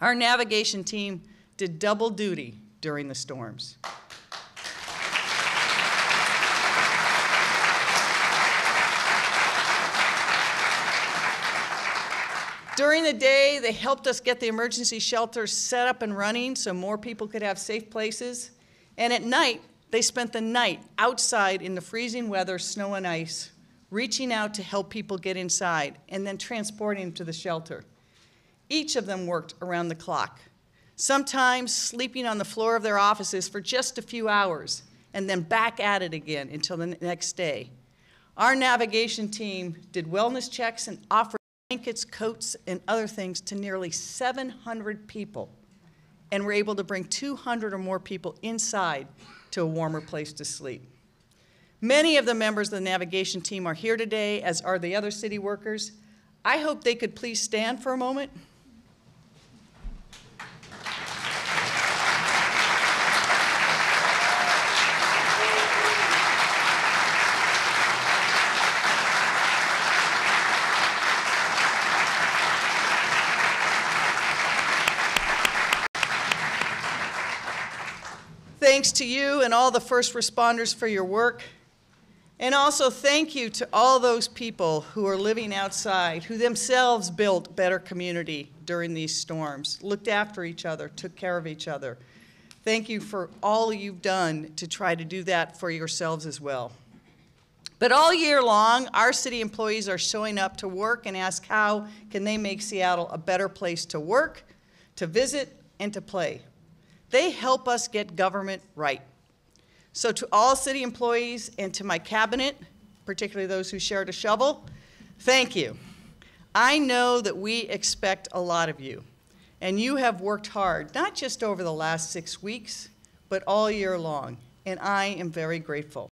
Our navigation team did double duty during the storms. During the day, they helped us get the emergency shelters set up and running so more people could have safe places. And at night, they spent the night outside in the freezing weather, snow and ice, reaching out to help people get inside and then transporting them to the shelter. Each of them worked around the clock, sometimes sleeping on the floor of their offices for just a few hours and then back at it again until the next day. Our navigation team did wellness checks and offered blankets, coats, and other things to nearly 700 people, and were able to bring 200 or more people inside to a warmer place to sleep. Many of the members of the navigation team are here today, as are the other city workers. I hope they could please stand for a moment. Thanks to you and all the first responders for your work. And also thank you to all those people who are living outside, who themselves built better community during these storms, looked after each other, took care of each other. Thank you for all you've done to try to do that for yourselves as well. But all year long, our city employees are showing up to work and ask how can they make Seattle a better place to work, to visit, and to play. They help us get government right. So to all city employees and to my cabinet, particularly those who shared a shovel, thank you. I know that we expect a lot of you, and you have worked hard, not just over the last 6 weeks, but all year long, and I am very grateful.